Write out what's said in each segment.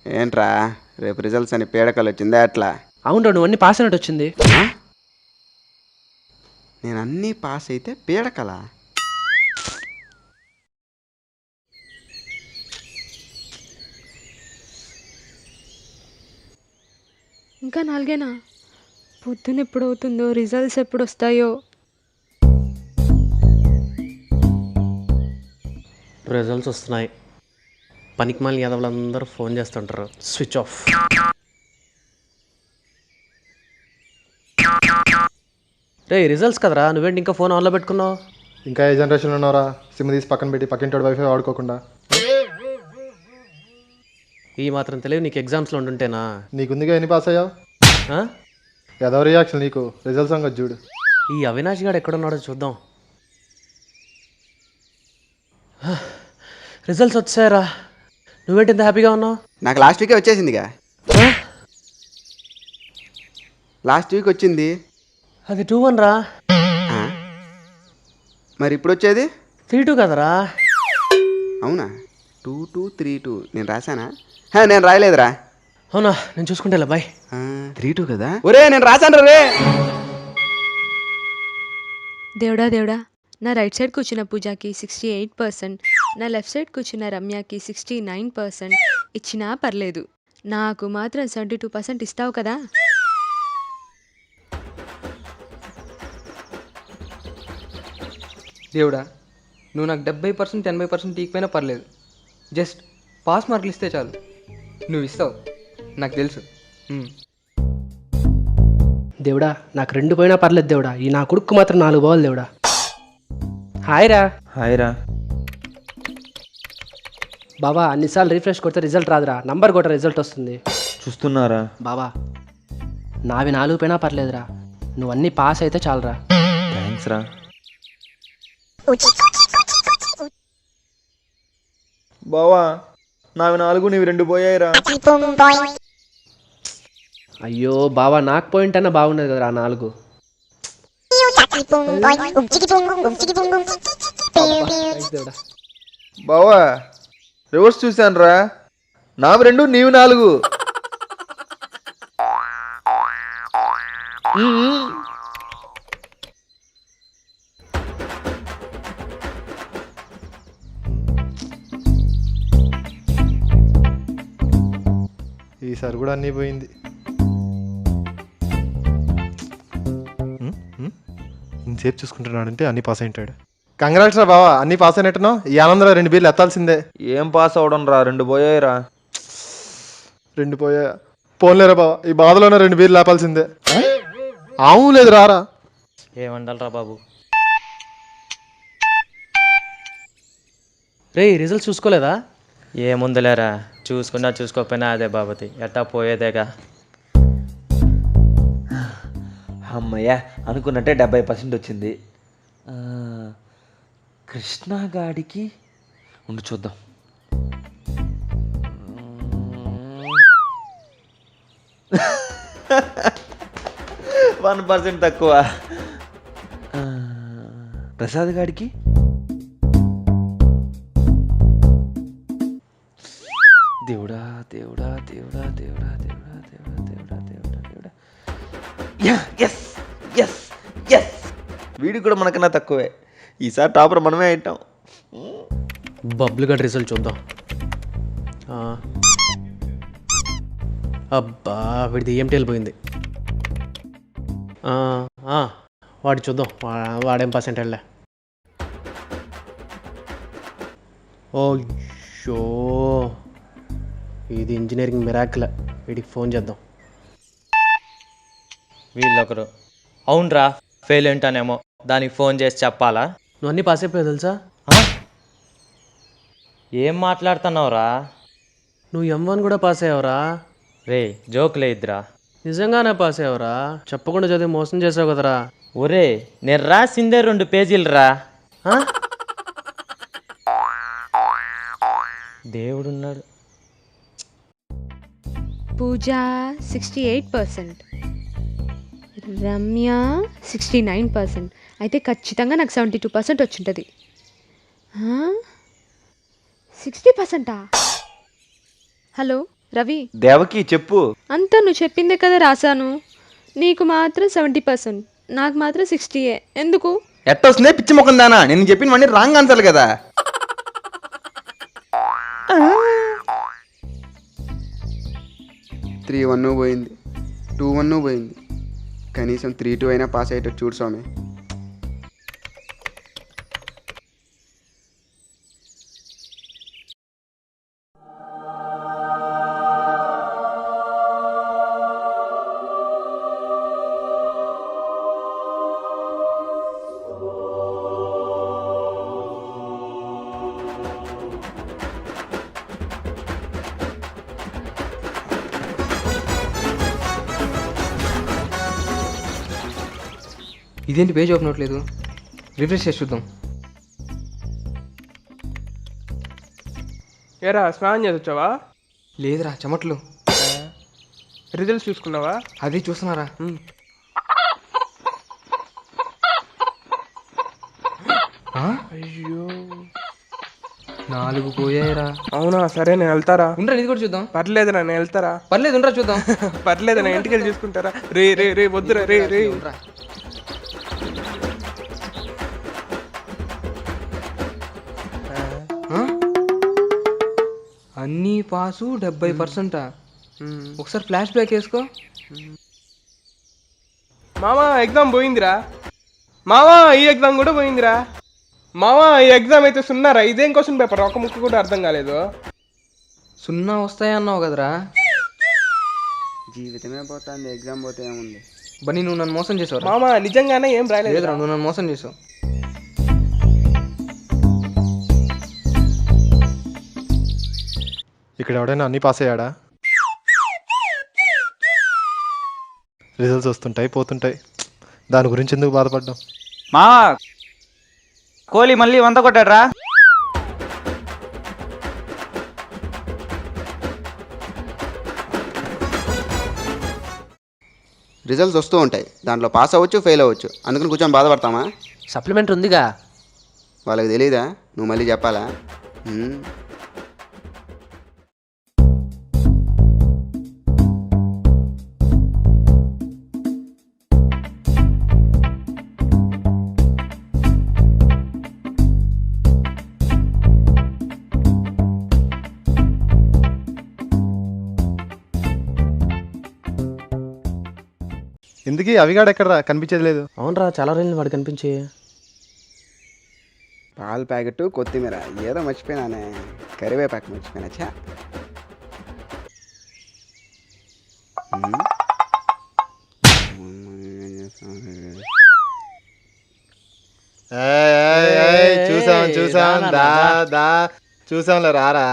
ఏంట్రా రేపు రిజల్ట్స్ అని పీడకలు వచ్చిందా అట్లా? అవును, నువ్వు అన్ని పాస్ అయినట్టు వచ్చింది. నేను అన్నీ పాస్ అయితే పీడకలా? ఇంకా 4 పొద్దున ఎప్పుడవుతుందో, రిజల్ట్స్ ఎప్పుడు వస్తాయో. రిజల్ట్స్ వస్తున్నాయి. పనికిమాలిన యాదవులందరూ ఫోన్ చేస్తుంటారు. Switch off. రే రిజల్ట్స్ కదరా, నువ్వేంటి ఇంకా ఫోన్ ఆన్లో పెట్టుకున్నావు? ఇంకా ఏ జనరేషన్లో ఉన్నారా? సిమ్ తీసి పక్కన పెట్టి పక్కింటి వైఫై వాడుకోకుండా. ఈ మాత్రం తెలివి నీకు ఎగ్జామ్స్లో ఉండుంటేనా? నీకుందిగా ఎన్ని పాస్ అయ్యావు? ఏదో రియాక్షన్ నీకు. రిజల్ట్స్ సంగతి చూడు. ఈ అవినాష్ గారు ఎక్కడున్నాడో చూద్దాం. రిజల్ట్స్ వచ్చాయరా, నువ్వేంటి ఇంత హ్యాపీగా ఉన్నావు? నాకు లాస్ట్ వీకే వచ్చేసిందిగా. లాస్ట్ వీక్ వచ్చింది. అది 2-1 రా. మరి ఇప్పుడు వచ్చేది 3-2 కదరా? అవునా? 2-2 3-2 నేను రాశానా? నేను రాయలేదురా. అవునా? నేను చూసుకుంటే బాయ్. 3-2 కదా? ఒరే నేను రాశాను రే. దేవుడా దేవుడా, నా రైట్ సైడ్ కూర్చున్న పూజకి 68%, నా లెఫ్ట్ సైడ్ కూర్చున్న రమ్యకి 69% ఇచ్చినా పర్లేదు, నాకు మాత్రం 72% ఇస్తావు కదా? దేవుడా, నువ్వు నాకు 70% 80% ఈకపోయినా పర్లేదు, జస్ట్ పాస్ మార్కులు ఇస్తే చాలు. నువ్వు ఇస్తావు, నాకు తెలుసు. దేవుడా, నాకు 2 పోయినా పర్లేదు దేవుడా, ఈ నా కొడుకు మాత్రం 4 పోవాలి దేవుడా. హాయ్ రా. హాయ్ రా. బాబా అన్నిసార్లు రీఫ్రెష్ కొడితే రిజల్ట్ రాదురా, నంబర్ కొట్ట రిజల్ట్ వస్తుంది. చూస్తున్నారా బాబా? నావి 4 పోయినా పర్లేదురా, నువ్వు అన్నీ పాస్ అయితే చాలరా. థ్యాంక్స్ రా. బావా నావి 4 నీవి 2 పోయాయిరా. అయ్యో బావా, నాకు పాయింట్ అన్నా బాగున్నది కదరా 4. బావా రివర్స్ చూశాను రా, నావి 2 నీవి 4. ఈసారి కూడా అన్నీ పోయింది. ఇంతసేపు చూసుకుంటున్నాడంటే అన్నీ పాస్ అయింటాడు. కంగ్రాట్స్ రా బావా, అన్నీ పాస్ అయినట్టున్నావు. ఈ ఆనందరా 2 బీర్లు ఎత్తాల్సిందే. ఏం పాస్ అవడం రా, 2 పోయాయిరా. 2 పోయా పోన్లేరా బావా, ఈ బాధలోనే 2 బీర్లు లేపాల్సిందే. ఆవు లేదు రారా. ఏమండాలరా బాబు. రే రిజల్ట్స్ చూసుకోలేదా? ఏముందిలేరా, చూసుకున్నా చూసుకోకపోయినా అదే బాబతి, ఎట్టా పోయేదేగా. అమ్మయ్య అనుకున్నట్టే 70% వచ్చింది. కృష్ణగాడికి ఉండి చూద్దాం. 1% తక్కువ. ప్రసాద్ గాడికి దేవుడా దేవుడా దేవుడా దేవుడా దేవుడా దేవుడా దేవుడా దేవుడా దేవుడా. ఎస్ ఎస్ ఎస్, వీడికి కూడా మనకన్నా తక్కువే. ఈసారి టాపర్ మనమే అయిటాం. బబ్లు గడ్ రిజల్ట్ చూద్దాం. అబ్బా వీడిది EMTL పోయింది. వాడి చూద్దాం, వాడేం పర్సెంట్ వెళ్ళా. ఓ షో, ఇది ఇంజనీరింగ్ మిరాకిల్. వీడికి ఫోన్ చేద్దాం. వీళ్ళొకరు అవునరా ఫెయిల్ ఏంటానేమో, దానికి ఫోన్ చేసి చెప్పాలా? నువ్వు అన్నీ పాస్ అయిపోయావు తెలుసా? ఏం మాట్లాడుతున్నావురా? నువ్వు M1 కూడా పాస్ అయ్యావురా. రే జోకులే ఇద్దురా. నిజంగానే పాస్ అయ్యావురా, చెప్పకుండా చదివి మోసం చేసావు కదరా. ఒరే నేను రాసిందే 2 పేజీలు రా. పూజ 68%, రమ్య 69%. అయితే ఖచ్చితంగా నాకు 72% వచ్చింటుంది. 60%? హలో రవి, దేవకి చెప్పు. అంతా నువ్వు చెప్పిందే కదా రాశాను. నీకు మాత్రం 70%, నాకు మాత్రం 60. ఎందుకు? ఎట్టొస్తుందే పిచ్చి ముఖం దానా, నేను చెప్పినవన్నీ రాంగ్ ఆన్సర్లు కదా. 3-1 పోయింది, 2-1 పోయింది. కనీసం 3-2 అయినా పాస్ అయ్యేటట్టు చూడు స్వామి. ఇదేంటి పేజ్ ఓపెన్ అవ్వట్లేదు? రిఫ్రెష్ చేసి చూద్దాం. ఏరా స్నానం చేసి వచ్చావా? లేదురా, చెమట్లు. రిజల్ట్స్ చూసుకున్నావా? అది చూస్తున్నారా? అయ్యో 4 పోయాయిరా. అవునా, సరే నేను వెళ్తారా. ఉండరా, ఇది కూడా చూద్దాం. పర్లేదురా, నేను వెళ్తారా. పర్లేదు, ఉండరా చూద్దాం. పర్లేదు, నా ఇంటికి వెళ్ళి చూసుకుంటారా. రే రే రే వద్దురా, రే రే. ఉండరా. అన్నీ పాసు 70%. ఒకసారి ఫ్లాష్ బ్యాక్ వేసుకో. మామా ఎగ్జామ్ పోయిందిరా. మామా ఈ ఎగ్జామ్ కూడా పోయిందిరా. మామా ఈ ఎగ్జామ్ అయితే సున్నారా. ఇదేం క్వశ్చన్ పేపర్, ఒక ముక్క కూడా అర్థం కాలేదు. 0 వస్తాయన్నావు కదరా. జీవితమే పోతుంది, ఎగ్జామ్ పోతే ఏముంది. బన్నీ, నువ్వు నన్ను మోసం చేసావు. మామా నిజంగానే ఏం రాయలేదు. లేదురా, నువ్వు నన్ను మోసం చేసావు. ఇక్కడ ఎవడైనా అన్నీ పాస్ అయ్యాడా? రిజల్ట్స్ వస్తుంటాయి పోతుంటాయి, దాని గురించి ఎందుకు బాధపడ్డాం? మా కోహ్లీ మళ్ళీ 100 కొట్టాడ్రా. రిజల్ట్స్ వస్తూ ఉంటాయి, దాంట్లో పాస్ అవ్వచ్చు, ఫెయిల్ అవ్వచ్చు. అందుకని కూర్చొని బాధపడతామా? సప్లిమెంట్ ఉందిగా. వాళ్ళకి తెలీదా? నువ్వు మళ్ళీ చెప్పాలా? ఎందుకు అవిగాడు ఎక్కడ కనిపించేది లేదు? అవునరా, చాలా రోజులు వాడు కనిపించి. పాల ప్యాకెట్, కొత్తిమీర ఏదో మర్చిపోయినానే, కరివేపాకు మర్చిపోయినా. చా చూసాంలే, రారా.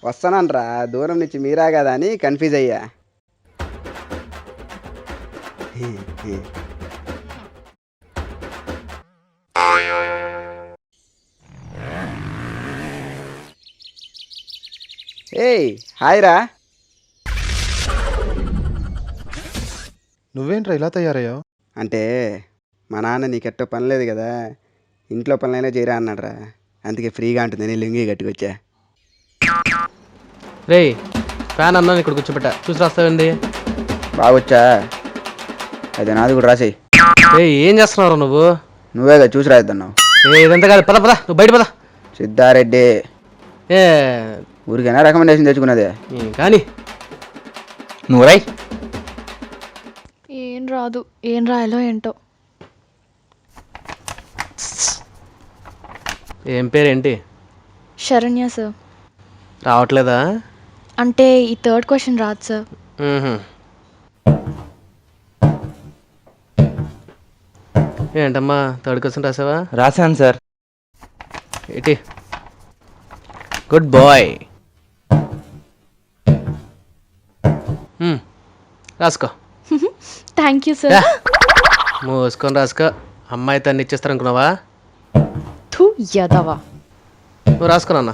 వస్తానరా, దూరం నుంచి మీరా కదా అని కన్ఫ్యూజ్ అయ్యా. ఏయ్ హాయ్ రా. నువ్వేంట్రా ఇలా తయారయ్యావు? అంటే మా నాన్న నీకెట్టో పని లేదు కదా, ఇంట్లో పనులైనా చేయరా అన్నాడు. అందుకే ఫ్రీగా ఉంటుందని లుంగి కట్టుకొచ్చా. రే, ఫ్యాన్ అన్నాను ఇక్కడ కూర్చోబెట్టా, చూసి రాస్తావేంది? బాగొచ్చా? అయితే నాది కూడా రాసేయి. ఏ, ఏం చేస్తున్నావు నువ్వు? నువ్వేగా చూసి రాయిద్దన్నావు. ఇదంతా కాదు, పద పద, నువ్వు బయట పద. సిద్ధారెడ్డి ఏ ఊరికైనా రికమెండేషన్ తెచ్చుకున్నదే కానీ నువ్వు రాయి. ఏం రాదు, ఏం రాయాలో ఏంటో. ఏం పేరేంటి? శరణ్య సార్. రావట్లేదా? అంటే ఈ 3rd క్వశ్చన్ రాదు సార్. ఏంటమ్మా 3rd క్వశ్చన్ రాసావా? రాశాను సార్. ఏంటి? Good boy. రాసుకో. Thank you sir. మూసుకొని రాసుకో. అమ్మాయి తన్ని ఇచ్చేస్తారనుకున్నావా? థూ యదవా. నువ్వు రాసుకోనన్నా.